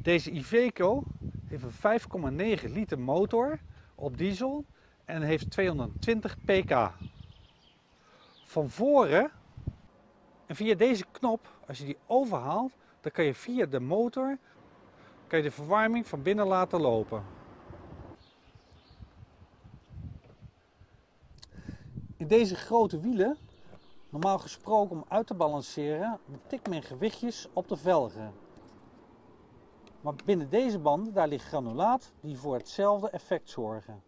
Deze Iveco heeft een 5,9 liter motor op diesel en heeft 220 pk. Van voren, en via deze knop, als je die overhaalt, dan kan je via de motor de verwarming van binnen laten lopen. In deze grote wielen, normaal gesproken om uit te balanceren, betikt men gewichtjes op de velgen. Maar binnen deze banden, daar ligt granulaat die voor hetzelfde effect zorgen.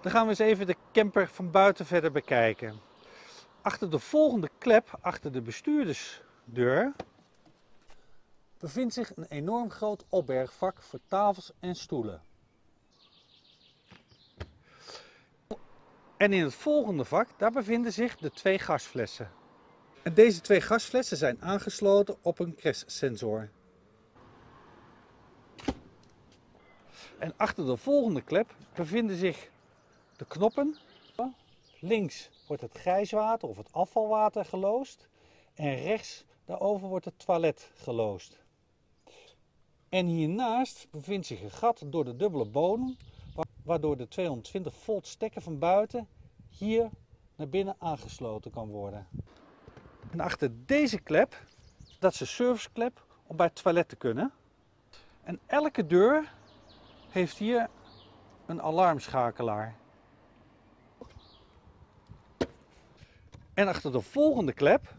Dan gaan we eens even de camper van buiten verder bekijken. Achter de volgende klep, achter de bestuurdersdeur, bevindt zich een enorm groot opbergvak voor tafels en stoelen. En in het volgende vak, daar bevinden zich de 2 gasflessen. En deze 2 gasflessen zijn aangesloten op een crashtsensor. En achter de volgende klep bevinden zich de knoppen. Links wordt het grijswater of het afvalwater geloosd. En rechts daarover wordt het toilet geloosd. En hiernaast bevindt zich een gat door de dubbele bodem, waardoor de 220 volt stekker van buiten hier naar binnen aangesloten kan worden. En achter deze klep, dat is een serviceklep om bij het toilet te kunnen. En elke deur heeft hier een alarmschakelaar. En achter de volgende klep,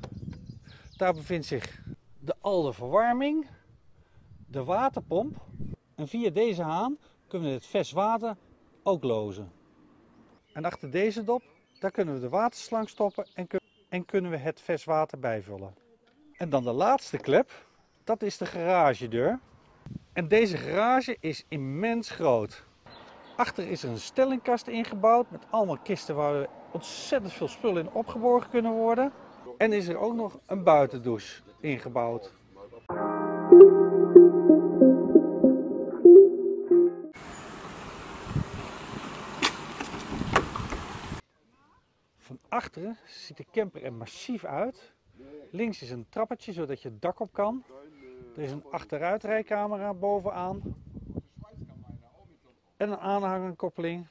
daar bevindt zich de verwarming, de waterpomp. En via deze haan kunnen we het vers water ook lozen. En achter deze dop, daar kunnen we de waterslang stoppen en kunnen we het vers water bijvullen. En dan de laatste klep, dat is de garagedeur. En deze garage is immens groot. Achter is er een stellingkast ingebouwd met allemaal kisten waar ontzettend veel spullen in opgeborgen kunnen worden. En is er ook nog een buitendouche ingebouwd. Van achteren ziet de camper er massief uit. Links is een trappetje zodat je het dak op kan. Er is een achteruitrijcamera bovenaan. En een aanhangerkoppeling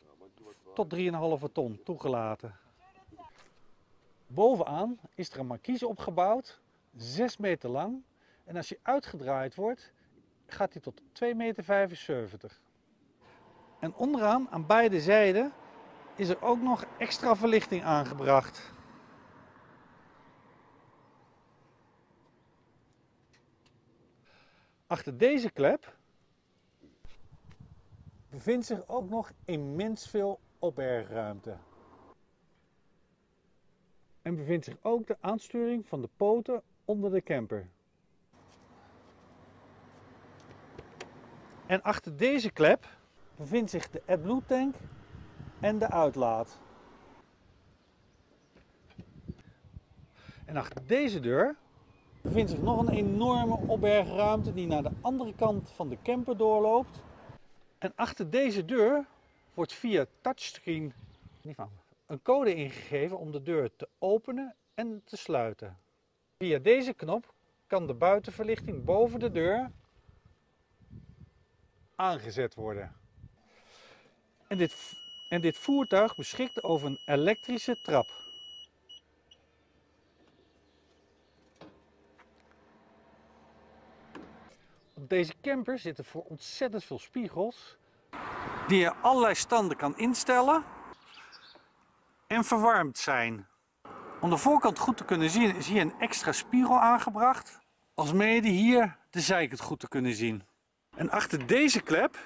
tot 3,5 ton toegelaten. Bovenaan is er een marquise opgebouwd, 6 meter lang. En als hij uitgedraaid wordt, gaat hij tot 2,75 meter. En onderaan, aan beide zijden, is er ook nog extra verlichting aangebracht. Achter deze klep bevindt zich ook nog immens veel opbergruimte. En bevindt zich ook de aansturing van de poten onder de camper. En achter deze klep bevindt zich de AdBlue tank en de uitlaat. En achter deze deur bevindt zich nog een enorme opbergruimte die naar de andere kant van de camper doorloopt. En achter deze deur wordt via touchscreen een code ingegeven om de deur te openen en te sluiten. Via deze knop kan de buitenverlichting boven de deur aangezet worden. En dit voertuig beschikt over een elektrische trap. Op deze camper zitten voor ontzettend veel spiegels die je allerlei standen kan instellen en verwarmd zijn. Om de voorkant goed te kunnen zien is hier een extra spiegel aangebracht, alsmede hier de zijkant goed te kunnen zien. En achter deze klep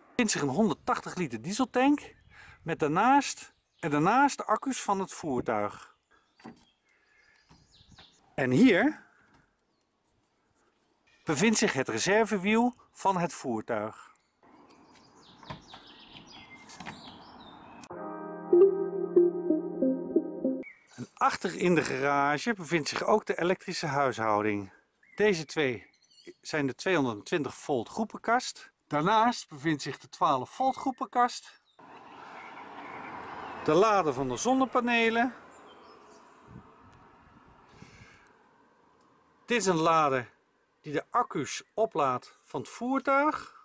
bevindt zich een 180 liter dieseltank met daarnaast de accu's van het voertuig. En hier bevindt zich het reservewiel van het voertuig. En achter in de garage bevindt zich ook de elektrische huishouding. Deze twee zijn de 220 volt groepenkast. Daarnaast bevindt zich de 12 volt groepenkast. De lader van de zonnepanelen. Dit is een lader die de accu's oplaadt van het voertuig.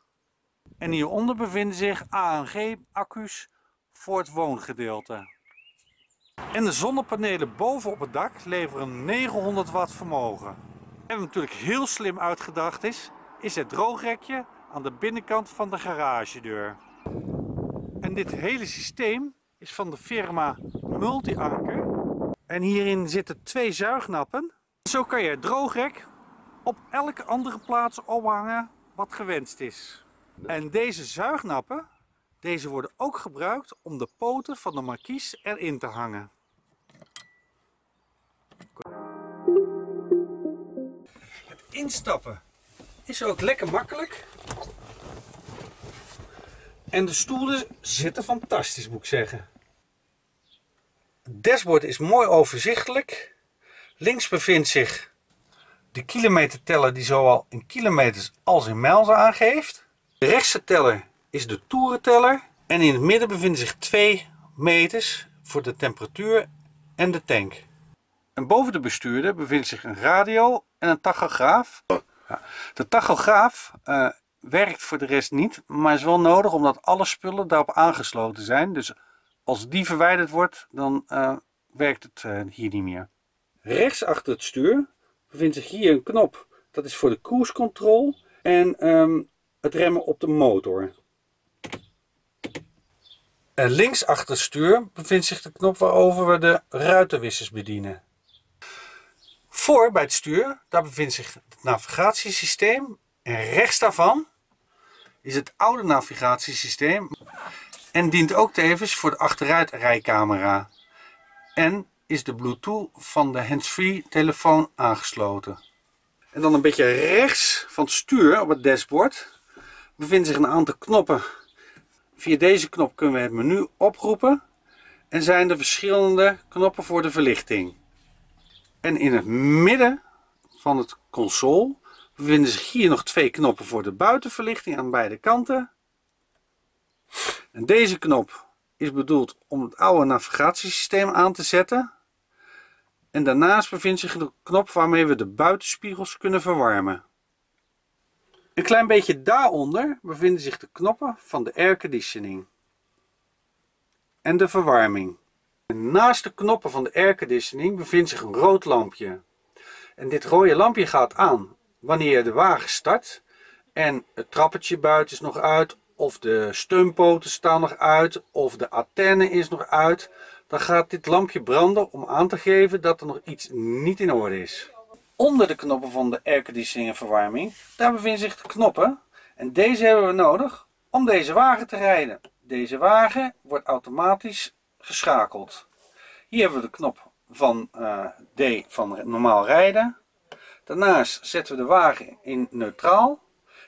En hieronder bevinden zich ANG-accu's voor het woongedeelte. En de zonnepanelen boven op het dak leveren 900 watt vermogen. En wat natuurlijk heel slim uitgedacht is het droogrekje aan de binnenkant van de garagedeur. En dit hele systeem is van de firma Multi-Anker. En hierin zitten 2 zuignappen. Zo kan je het droogrek op elke andere plaats ophangen wat gewenst is. En deze zuignappen, deze worden ook gebruikt om de poten van de markies erin te hangen. Het instappen is ook lekker makkelijk. En de stoelen zitten fantastisch, moet ik zeggen. Het dashboard is mooi overzichtelijk. Links bevindt zich de kilometerteller die zowel in kilometers als in mijls aangeeft. De rechtse teller is de toerenteller. En in het midden bevinden zich 2 meters voor de temperatuur en de tank. En boven de bestuurder bevindt zich een radio en een tachograaf. De tachograaf werkt voor de rest niet, maar is wel nodig omdat alle spullen daarop aangesloten zijn. Dus als die verwijderd wordt, dan werkt het hier niet meer. Rechts achter het stuur bevindt zich hier een knop. Dat is voor de cruise control en het remmen op de motor. En links achter het stuur bevindt zich de knop waarover we de ruitenwissers bedienen. Voor bij het stuur, daar bevindt zich het navigatiesysteem. En rechts daarvan is het oude navigatiesysteem. En dient ook tevens voor de achteruitrijcamera. En is de Bluetooth van de hands-free telefoon aangesloten. En dan een beetje rechts van het stuur op het dashboard bevinden zich een aantal knoppen. Via deze knop kunnen we het menu oproepen. En zijn er verschillende knoppen voor de verlichting. En in het midden van het console bevinden zich hier nog 2 knoppen voor de buitenverlichting aan beide kanten. En deze knop is bedoeld om het oude navigatiesysteem aan te zetten. En daarnaast bevindt zich de knop waarmee we de buitenspiegels kunnen verwarmen. Een klein beetje daaronder bevinden zich de knoppen van de airconditioning en de verwarming. En naast de knoppen van de airconditioning bevindt zich een rood lampje. En dit rode lampje gaat aan wanneer je de wagen start en het trappetje buiten is nog uit, of de steunpoten staan nog uit, of de antenne is nog uit. Dan gaat dit lampje branden om aan te geven dat er nog iets niet in orde is. Onder de knoppen van de airconditioning en verwarming, daar bevinden zich de knoppen. En deze hebben we nodig om deze wagen te rijden. Deze wagen wordt automatisch geschakeld. Hier hebben we de knop van D van normaal rijden. Daarnaast zetten we de wagen in neutraal.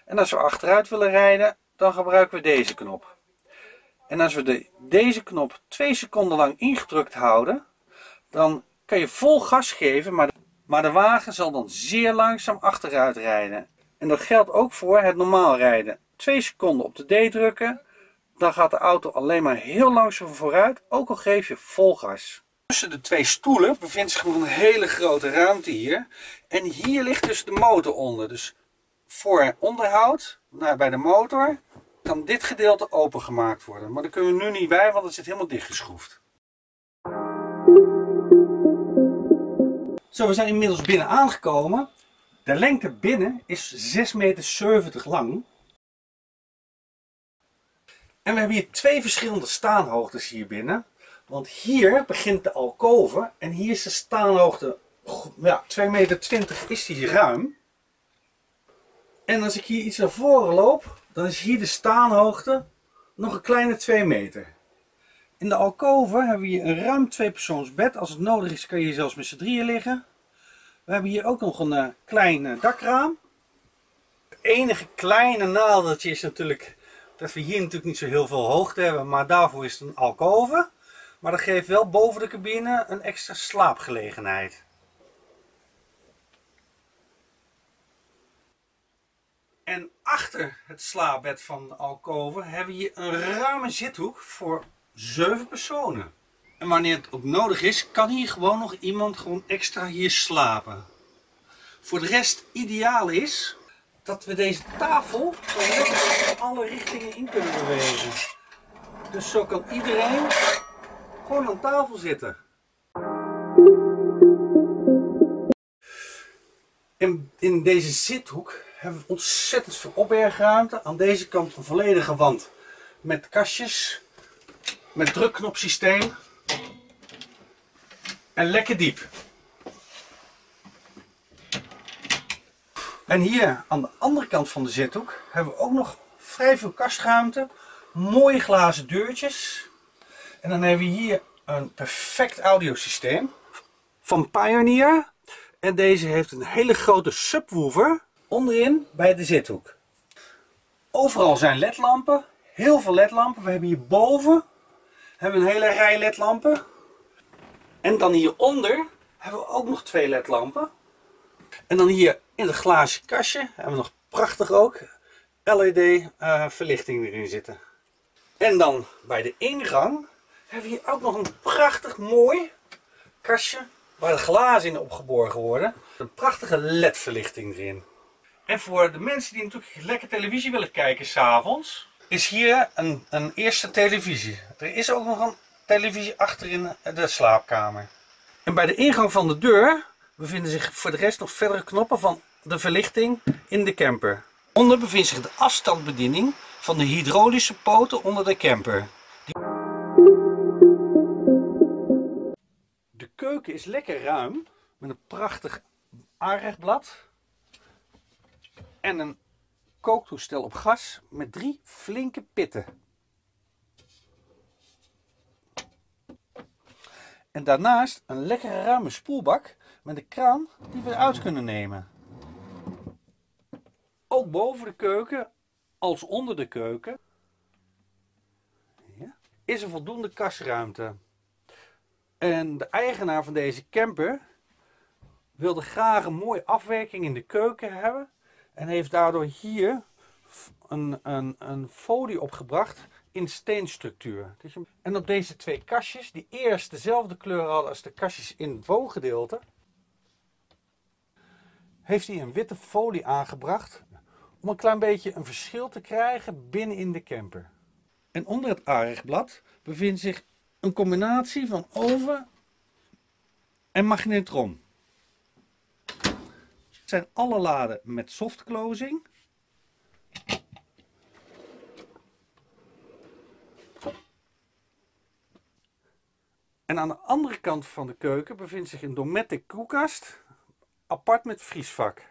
En als we achteruit willen rijden, dan gebruiken we deze knop. En als we deze knop 2 seconden lang ingedrukt houden, dan kan je vol gas geven, maar de wagen zal dan zeer langzaam achteruit rijden. En dat geldt ook voor het normaal rijden. 2 seconden op de D drukken, dan gaat de auto alleen maar heel langzaam vooruit, ook al geef je vol gas. Tussen de 2 stoelen bevindt zich nog een hele grote ruimte hier. En hier ligt dus de motor onder. Dus voor onderhoud bij de motor kan dit gedeelte opengemaakt worden. Maar daar kunnen we nu niet bij, want het zit helemaal dichtgeschroefd. Zo, we zijn inmiddels binnen aangekomen. De lengte binnen is 6,70 meter lang. En we hebben hier 2 verschillende staanhoogtes hier binnen. Want hier begint de alcove en hier is de staanhoogte, ja, 2,20 meter is die ruim. En als ik hier iets naar voren loop, dan is hier de staanhoogte nog een kleine 2 meter. In de alcove hebben we hier een ruim 2-persoonsbed. Als het nodig is kan je hier zelfs met z'n drieën liggen. We hebben hier ook nog een klein dakraam. Het enige kleine nadeltje is natuurlijk dat we hier natuurlijk niet zo heel veel hoogte hebben, maar daarvoor is het een alcove. Maar dat geeft wel boven de cabine een extra slaapgelegenheid. En achter het slaapbed van de alcove hebben we hier een ruime zithoek voor 7 personen. En wanneer het ook nodig is, kan hier gewoon nog iemand extra hier slapen. voor de rest ideaal is dat we deze tafel zo lekker in alle richtingen in kunnen bewegen. Dus zo kan iedereen gewoon aan tafel zitten. En in deze zithoek hebben we ontzettend veel opbergruimte. Aan deze kant een volledige wand met kastjes, met drukknopsysteem en lekker diep. En hier aan de andere kant van de zithoek hebben we ook nog vrij veel kastruimte, mooie glazen deurtjes. En dan hebben we hier een perfect audiosysteem van Pioneer. En deze heeft een hele grote subwoofer onderin bij de zithoek. Overal zijn ledlampen, heel veel ledlampen. We hebben hierboven een hele rij ledlampen. En dan hieronder hebben we ook nog 2 ledlampen. En dan hier in het glazen kastje hebben we nog prachtig ook LED verlichting erin zitten. En dan bij de ingang hebben we hier ook nog een prachtig mooi kastje waar de glazen in opgeborgen worden. Een prachtige LED-verlichting erin. En voor de mensen die natuurlijk lekker televisie willen kijken 's avonds, is hier een eerste televisie. Er is ook nog een televisie achter in de slaapkamer. En bij de ingang van de deur bevinden zich voor de rest nog verdere knoppen van de verlichting in de camper. Onder bevindt zich de afstandsbediening van de hydraulische poten onder de camper. De keuken is lekker ruim met een prachtig aanrechtblad en een kooktoestel op gas met 3 flinke pitten. En daarnaast een lekkere ruime spoelbak met een kraan die we uit kunnen nemen. Ook boven de keuken als onder de keuken is er voldoende kastruimte. En de eigenaar van deze camper wilde graag een mooie afwerking in de keuken hebben. En heeft daardoor hier een folie opgebracht in steenstructuur. En op deze 2 kastjes, die eerst dezelfde kleur hadden als de kastjes in het woongedeelte, heeft hij een witte folie aangebracht om een klein beetje een verschil te krijgen binnen in de camper. En onder het aanrechtblad bevindt zich een combinatie van oven en magnetron. Het zijn alle laden met soft closing. En aan de andere kant van de keuken bevindt zich een Dometic koelkast, apart met vriesvak.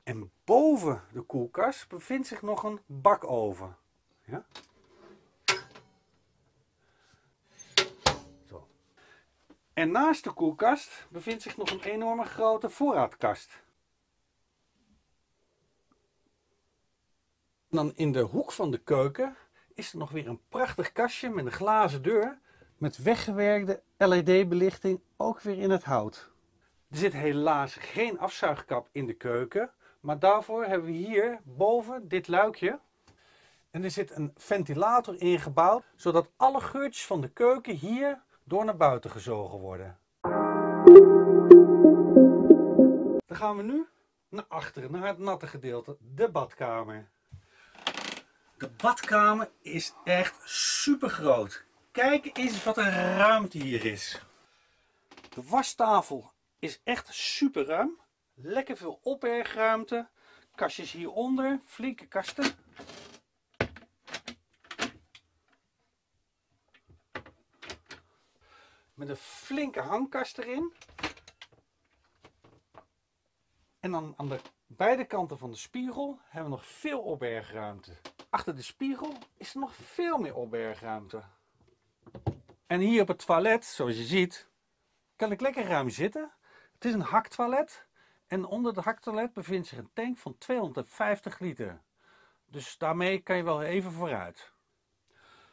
En boven de koelkast bevindt zich nog een bakoven. Ja? Zo. En naast de koelkast bevindt zich nog een enorme grote voorraadkast. En dan in de hoek van de keuken is er nog weer een prachtig kastje met een glazen deur met weggewerkte LED-belichting, ook weer in het hout. Er zit helaas geen afzuigkap in de keuken, maar daarvoor hebben we hier boven dit luikje. En er zit een ventilator ingebouwd, zodat alle geurtjes van de keuken hier door naar buiten gezogen worden. Dan gaan we nu naar achteren, naar het natte gedeelte, de badkamer. De badkamer is echt super groot. Kijk eens wat een ruimte hier is. De wastafel is echt super ruim. Lekker veel opbergruimte. Kastjes hieronder, flinke kasten. Met een flinke hangkast erin. En dan aan de beide kanten van de spiegel hebben we nog veel opbergruimte. Achter de spiegel is er nog veel meer opbergruimte. En hier op het toilet, zoals je ziet, kan ik lekker ruim zitten. Het is een haktoilet. En onder het haktoilet bevindt zich een tank van 250 liter. Dus daarmee kan je wel even vooruit.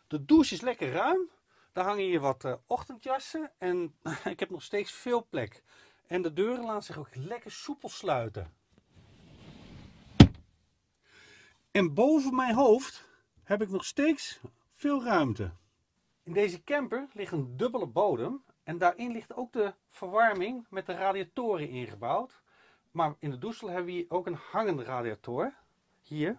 De douche is lekker ruim. Daar hangen hier wat ochtendjassen. En ik heb nog steeds veel plek. En de deuren laten zich ook lekker soepel sluiten. En boven mijn hoofd heb ik nog steeds veel ruimte. In deze camper ligt een dubbele bodem en daarin ligt ook de verwarming met de radiatoren ingebouwd. Maar in de Doesel hebben we hier ook een hangende radiator. Hier.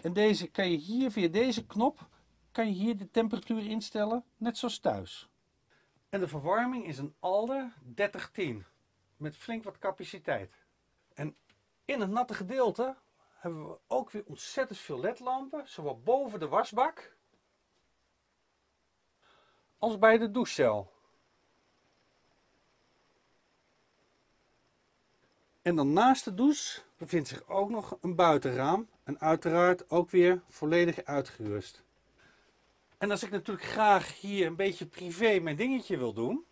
En deze kan je hier via deze knop kan je hier de temperatuur instellen, net zoals thuis. En de verwarming is een Alde 3010 met flink wat capaciteit. En in het natte gedeelte hebben we ook weer ontzettend veel ledlampen, zowel boven de wasbak als bij de douchecel. En dan naast de douche bevindt zich ook nog een buitenraam en uiteraard ook weer volledig uitgerust. En als ik natuurlijk graag hier een beetje privé mijn dingetje wil doen,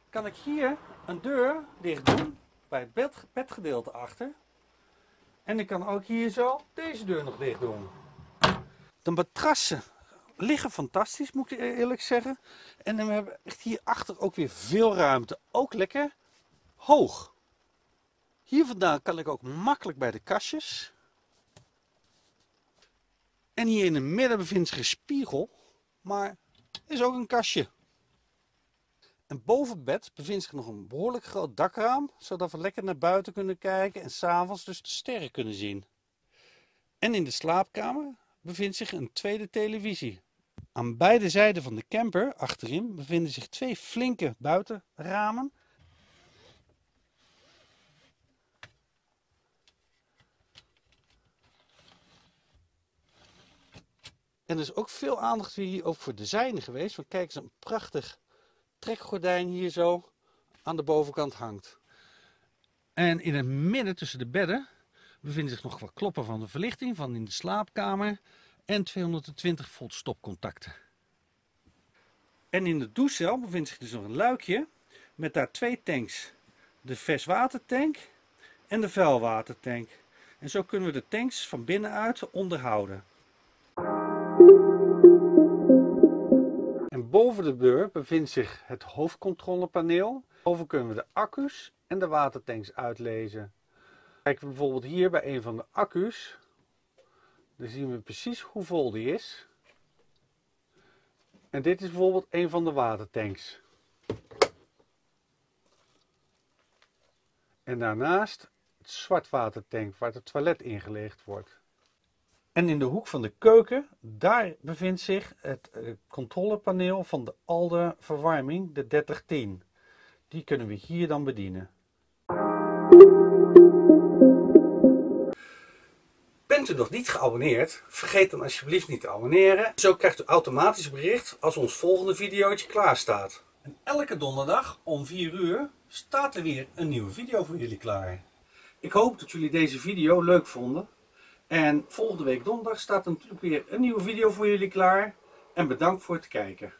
kan ik hier een deur dicht doen bij het bedgedeelte achter. En ik kan ook hier zo deze deur nog dicht doen. De matrassen liggen fantastisch, moet ik eerlijk zeggen. En we hebben echt hierachter ook weer veel ruimte. Ook lekker hoog. Hier vandaan kan ik ook makkelijk bij de kastjes. En hier in het midden bevindt zich een spiegel, maar is ook een kastje. En boven het bed bevindt zich nog een behoorlijk groot dakraam, zodat we lekker naar buiten kunnen kijken en 's avonds dus de sterren kunnen zien. En in de slaapkamer bevindt zich een tweede televisie. Aan beide zijden van de camper achterin bevinden zich twee flinke buitenramen. En er is ook veel aandacht hier ook voor design geweest. Want kijk eens, een prachtig trekgordijn hier zo aan de bovenkant hangt. En in het midden tussen de bedden bevinden zich nog wat kloppen van de verlichting van in de slaapkamer. En 220 volt stopcontacten. En in de douchecel bevindt zich dus nog een luikje met daar twee tanks. De verswatertank en de vuilwatertank. En zo kunnen we de tanks van binnenuit onderhouden. En boven de deur bevindt zich het hoofdcontrolepaneel. Boven kunnen we de accu's en de watertanks uitlezen. Kijken we bijvoorbeeld hier bij een van de accu's. Dan zien we precies hoe vol die is. En dit is bijvoorbeeld een van de watertanks. En daarnaast het zwartwatertank waar het toilet ingelegd wordt. En in de hoek van de keuken, daar bevindt zich het controlepaneel van de Alde verwarming, de 3010. Die kunnen we hier dan bedienen. Bent u nog niet geabonneerd? Vergeet dan alsjeblieft niet te abonneren. Zo krijgt u automatisch een bericht als ons volgende videootje klaar staat. En elke donderdag om 4 uur staat er weer een nieuwe video voor jullie klaar. Ik hoop dat jullie deze video leuk vonden. En volgende week donderdag staat er natuurlijk weer een nieuwe video voor jullie klaar. En bedankt voor het kijken.